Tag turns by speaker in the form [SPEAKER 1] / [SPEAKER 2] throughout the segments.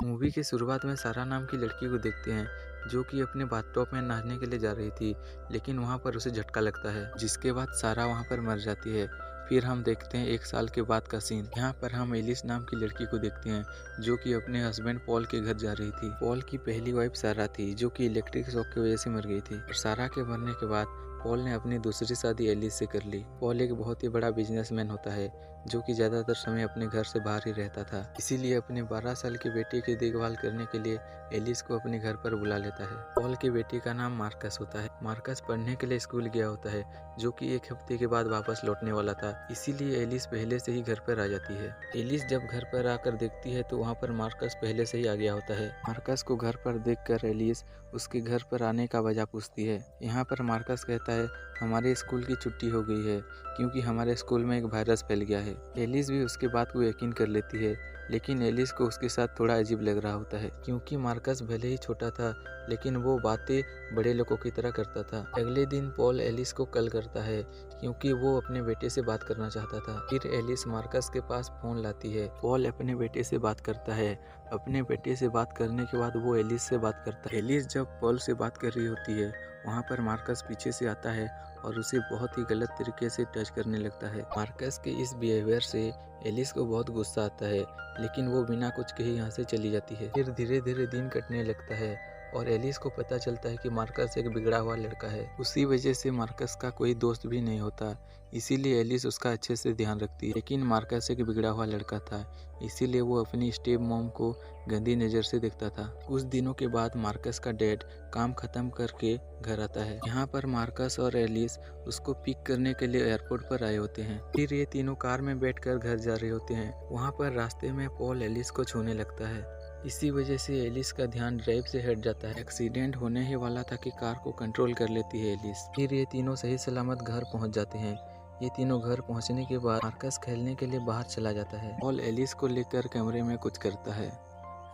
[SPEAKER 1] Movie की शुरुआत में सारा नाम की लड़की को देखते हैं जो कि अपने बाथटब में नहाने के लिए जा रही थी, लेकिन वहाँ पर उसे झटका लगता है जिसके बाद सारा वहाँ पर मर जाती है। फिर हम देखते हैं 1 साल के बाद का सीन। यहाँ पर हम एलिस नाम की लड़की को देखते हैं जो कि अपने हस्बैंड पॉल के घर जा रही थी। पॉल की पहली वाइफ सारा थी जो कि इलेक्ट्रिक शॉक की वजह से मर गई थी और सारा के मरने के बाद पॉल ने अपनी दूसरी शादी एलिस से कर ली। पॉल एक बहुत ही बड़ा बिजनेसमैन होता है जो कि ज़्यादातर समय अपने घर से बाहर ही रहता था, इसीलिए अपने 12 साल की बेटी की देखभाल करने के लिए एलिस को अपने घर पर बुला लेता है। पॉल की बेटी का नाम मार्कस होता है। मार्कस पढ़ने के लिए स्कूल गया होता है जो कि 1 हफ्ते के बाद वापस लौटने वाला था, इसीलिए एलिस पहले से ही घर पर आ जाती है। एलिस जब घर पर आकर देखती है तो वहाँ पर मार्कस पहले से ही आ गया होता है। मार्कस को घर पर देखकर एलिस उसके घर पर आने का वजह पूछती है। यहाँ पर मार्कस कहता है हमारे स्कूल की छुट्टी हो गई है क्योंकि हमारे स्कूल में एक वायरस फैल गया है। एलिस भी उसकी बात को यकीन कर लेती है, लेकिन एलिस को उसके साथ थोड़ा अजीब लग रहा होता है क्योंकि मार्कस भले ही छोटा था लेकिन वो बातें बड़े लोगों की तरह करता था। अगले दिन पॉल एलिस को कॉल करता है क्योंकि वो अपने बेटे से बात करना चाहता था। फिर एलिस मार्कस के पास फोन लाती है। पॉल अपने बेटे से बात करता है। अपने बेटे से बात करने के बाद वो एलिस से बात करता है। एलिस जब पॉल से बात कर रही होती है वहाँ पर मार्कस पीछे से आता है और उसे बहुत ही गलत तरीके से टच करने लगता है। मार्कस के इस बिहेवियर से एलिस को बहुत गुस्सा आता है, लेकिन वो बिना कुछ कहे यहाँ से चली जाती है। फिर धीरे धीरे दिन कटने लगता है और एलिस को पता चलता है कि मार्कस एक बिगड़ा हुआ लड़का है। उसी वजह से मार्कस का कोई दोस्त भी नहीं होता, इसीलिए एलिस उसका अच्छे से ध्यान रखती है। लेकिन मार्कस एक बिगड़ा हुआ लड़का था, इसीलिए वो अपनी स्टेप मॉम को गंदी नज़र से देखता था। कुछ दिनों के बाद मार्कस का डैड काम खत्म करके घर आता है। यहाँ पर मार्कस और एलिस उसको पिक करने के लिए एयरपोर्ट पर आए होते हैं। फिर ये तीनों कार में बैठकर घर जा रहे होते हैं। वहाँ पर रास्ते में पॉल एलिस को छूने लगता है। इसी वजह से एलिस का ध्यान ड्राइव से हट जाता है। एक्सीडेंट होने ही वाला था कि कार को कंट्रोल कर लेती है एलिस। फिर ये तीनों सही सलामत घर पहुंच जाते हैं। ये तीनों घर पहुंचने के बाद मार्कस खेलने के लिए बाहर चला जाता है। पॉल एलिस को लेकर कमरे में कुछ करता है।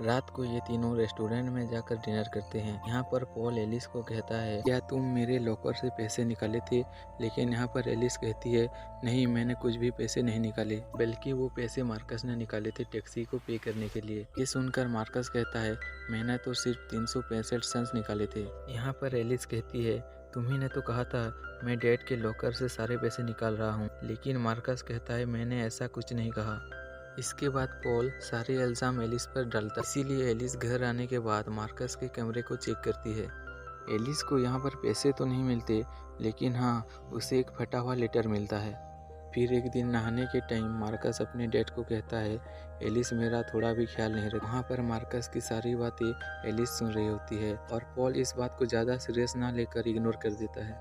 [SPEAKER 1] रात को ये तीनों रेस्टोरेंट में जाकर डिनर करते हैं। यहाँ पर पॉल एलिस को कहता है क्या तुम मेरे लॉकर से पैसे निकाले थे, लेकिन यहाँ पर एलिस कहती है नहीं, मैंने कुछ भी पैसे नहीं निकाले, बल्कि वो पैसे मार्कस ने निकाले थे टैक्सी को पे करने के लिए। ये सुनकर मार्कस कहता है मैंने तो सिर्फ 365 सेंट्स निकाले थे। यहाँ पर एलिस कहती है तुम्ही ने तो कहा था मैं डैड के लॉकर से सारे पैसे निकाल रहा हूँ, लेकिन मार्कस कहता है मैंने ऐसा कुछ नहीं कहा। इसके बाद पॉल सारे इल्ज़ाम एलिस पर डालता, इसीलिए एलिस घर आने के बाद मार्कस के कमरे को चेक करती है। एलिस को यहाँ पर पैसे तो नहीं मिलते, लेकिन हाँ उसे एक फटा हुआ लेटर मिलता है। फिर एक दिन नहाने के टाइम मार्कस अपने डैड को कहता है एलिस मेरा थोड़ा भी ख्याल नहीं रखती। वहाँ पर मार्कस की सारी बातें एलिस सुन रही होती है और पॉल इस बात को ज़्यादा सीरियस ना लेकर इग्नोर कर देता है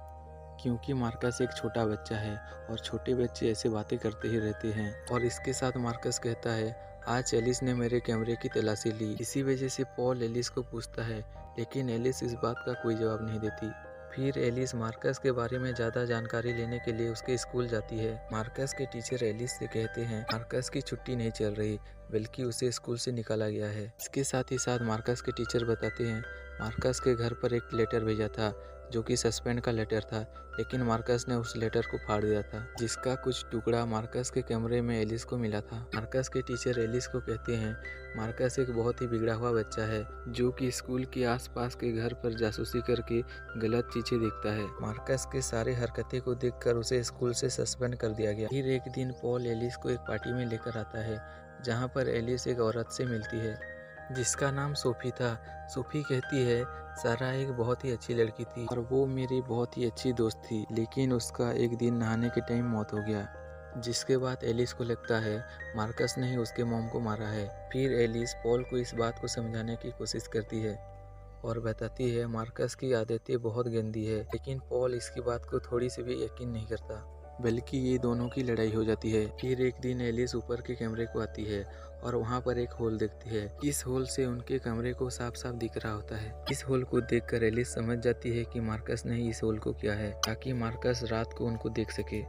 [SPEAKER 1] क्योंकि मार्कस एक छोटा बच्चा है और छोटे बच्चे ऐसे बातें करते ही रहते हैं। और इसके साथ मार्कस कहता है आज एलिस ने मेरे कैमरे की तलाशी ली। इसी वजह से पॉल एलिस को पूछता है, लेकिन एलिस इस बात का कोई जवाब नहीं देती। फिर एलिस मार्कस के बारे में ज़्यादा जानकारी लेने के लिए उसके स्कूल जाती है। मार्कस के टीचर एलिस से कहते हैं मार्कस की छुट्टी नहीं चल रही, बल्कि उसे स्कूल से निकाला गया है। इसके साथ ही साथ मार्कस के टीचर बताते हैं मार्कस के घर पर एक लेटर भेजा था जो कि सस्पेंड का लेटर था, लेकिन मार्कस ने उस लेटर को फाड़ दिया था, जिसका कुछ टुकड़ा मार्कस के कमरे में एलिस को मिला था। मार्कस के टीचर एलिस को कहते हैं मार्कस एक बहुत ही बिगड़ा हुआ बच्चा है जो कि स्कूल के आसपास के घर पर जासूसी करके गलत चीजें देखता है। मार्कस के सारे हरकतें को देखकर उसे स्कूल से सस्पेंड कर दिया गया। फिर एक दिन पॉल एलिस को एक पार्टी में लेकर आता है जहाँ पर एलिस एक औरत से मिलती है जिसका नाम सोफी था। सोफी कहती है सारा एक बहुत ही अच्छी लड़की थी और वो मेरी बहुत ही अच्छी दोस्त थी, लेकिन उसका एक दिन नहाने के टाइम मौत हो गया। जिसके बाद एलिस को लगता है मार्कस ने ही उसके मॉम को मारा है। फिर एलिस पॉल को इस बात को समझाने की कोशिश करती है और बताती है मार्कस की आदतें बहुत गंदी है, लेकिन पॉल इसकी बात को थोड़ी सी भी यकीन नहीं करता, बल्कि ये दोनों की लड़ाई हो जाती है। फिर एक दिन एलिस ऊपर के कमरे को आती है और वहाँ पर एक होल देखती है। इस होल से उनके कमरे को साफ साफ दिख रहा होता है। इस होल को देखकर एलिस समझ जाती है कि मार्कस ने इस होल को किया है ताकि मार्कस रात को उनको देख सके।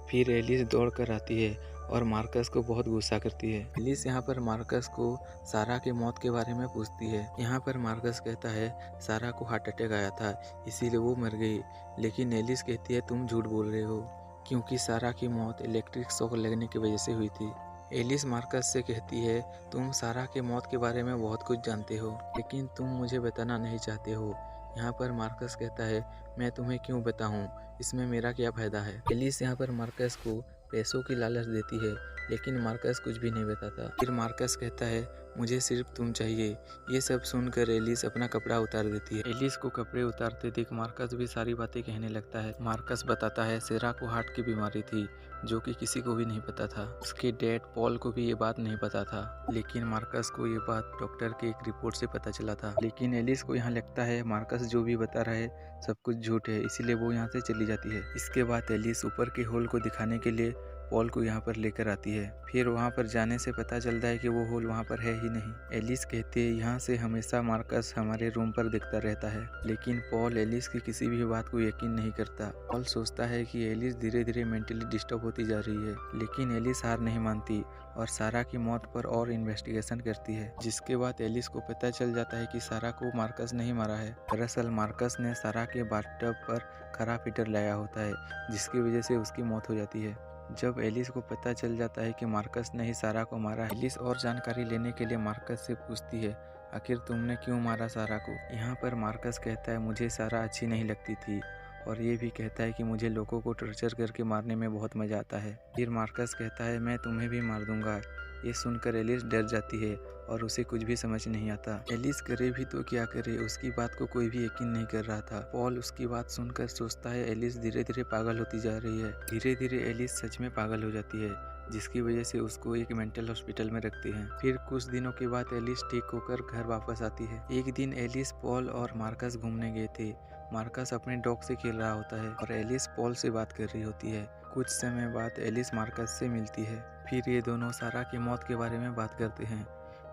[SPEAKER 1] फिर एलिस दौड़ कर आती है और मार्कस को बहुत गुस्सा करती है। एलिस यहाँ पर मार्कस को सारा के मौत के बारे में पूछती है। यहाँ पर मार्कस कहता है सारा को हार्ट अटैक आया था इसीलिए वो मर गई, लेकिन एलिस कहती है तुम झूठ बोल रहे हो क्योंकि सारा की मौत इलेक्ट्रिक शॉक लगने की वजह से हुई थी। एलिस मार्कस से कहती है, तुम सारा के मौत के बारे में बहुत कुछ जानते हो, लेकिन तुम मुझे बताना नहीं चाहते हो। यहाँ पर मार्कस कहता है, मैं तुम्हें क्यों बताऊँ, इसमें मेरा क्या फ़ायदा है। एलिस यहाँ पर मार्कस को पैसों की लालच देती है, लेकिन मार्कस कुछ भी नहीं बताता। फिर मार्कस कहता है, मुझे सिर्फ तुम चाहिए। ये सब सुनकर एलिस अपना कपड़ा उतार देती है। एलिस को कपड़े उतारते देख मार्कस भी सारी बातें कहने लगता है। मार्कस बताता है सेरा को हार्ट की बीमारी थी, जो कि किसी को भी नहीं पता था। उसके डैड पॉल को भी ये बात नहीं पता था, लेकिन मार्कस को ये बात डॉक्टर की एक रिपोर्ट से पता चला था। लेकिन एलिस को यहाँ लगता है मार्कस जो भी बता रहा है सब कुछ झूठ है, इसीलिए वो यहाँ से चली जाती है। इसके बाद एलिस ऊपर के होल को दिखाने के लिए पॉल को यहाँ पर लेकर आती है। फिर वहाँ पर जाने से पता चलता है कि वो होल वहाँ पर है ही नहीं। एलिस कहती है, यहाँ से हमेशा मार्कस हमारे रूम पर दिखता रहता है, लेकिन पॉल एलिस की किसी भी बात को यकीन नहीं करता। पॉल सोचता है कि एलिस धीरे धीरे मेंटली डिस्टर्ब होती जा रही है, लेकिन एलिस हार नहीं मानती और सारा की मौत पर और इन्वेस्टिगेशन करती है। जिसके बाद एलिस को पता चल जाता है कि सारा को मार्कस नहीं मारा है। दरअसल मार्कस ने सारा के बाथटब पर खराब हीटर लाया होता है, जिसकी वजह से उसकी मौत हो जाती है। जब एलिस को पता चल जाता है कि मार्कस ने ही सारा को मारा है, एलिस और जानकारी लेने के लिए मार्कस से पूछती है, आखिर तुमने क्यों मारा सारा को। यहाँ पर मार्कस कहता है, मुझे सारा अच्छी नहीं लगती थी, और ये भी कहता है कि मुझे लोगों को टॉर्चर करके मारने में बहुत मज़ा आता है। फिर मार्कस कहता है, मैं तुम्हें भी मार दूंगा। ये सुनकर एलिस डर जाती है और उसे कुछ भी समझ नहीं आता। एलिस करे भी तो क्या करे, उसकी बात को कोई भी यकीन नहीं कर रहा था। पॉल उसकी बात सुनकर सोचता है एलिस धीरे धीरे पागल होती जा रही है। धीरे धीरे एलिस सच में पागल हो जाती है, जिसकी वजह से उसको एक मेंटल हॉस्पिटल में रखते हैं। फिर कुछ दिनों के बाद एलिस ठीक होकर घर वापस आती है। एक दिन एलिस, पॉल और मार्कस घूमने गए थे। मार्कस अपने डॉग से खेल रहा होता है और एलिस पॉल से बात कर रही होती है। कुछ समय बाद एलिस मार्कस से मिलती है। फिर ये दोनों सारा की मौत के बारे में बात करते हैं।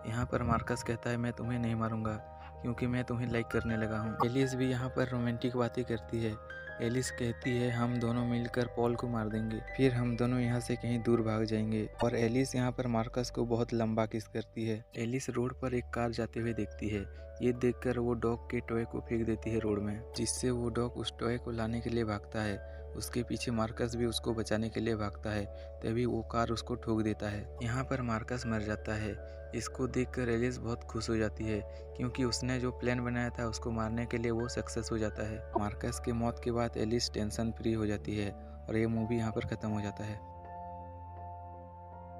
[SPEAKER 1] यहाँ पर मार्कस कहता है, मैं तुम्हें नहीं मारूंगा क्योंकि मैं तुम्हें लाइक करने लगा हूँ। एलिस भी यहाँ पर रोमांटिक बातें करती है। एलिस कहती है, हम दोनों मिलकर पॉल को मार देंगे, फिर हम दोनों यहाँ से कहीं दूर भाग जाएंगे। और एलिस यहाँ पर मार्कस को बहुत लंबा किस करती है। एलिस रोड पर एक कार जाते हुए देखती है। ये देखकर वो डॉग के टॉय को फेंक देती है रोड में, जिससे वो डॉग उस टॉय को लाने के लिए भागता है। उसके पीछे मार्कस भी उसको बचाने के लिए भागता है, तभी वो कार उसको ठोक देता है। यहाँ पर मार्कस मर जाता है। इसको देखकर एलिस बहुत खुश हो जाती है, क्योंकि उसने जो प्लान बनाया था उसको मारने के लिए वो सक्सेस हो जाता है। मार्कस की मौत के बाद एलिस टेंशन फ्री हो जाती है और ये मूवी यहाँ पर ख़त्म हो जाता है।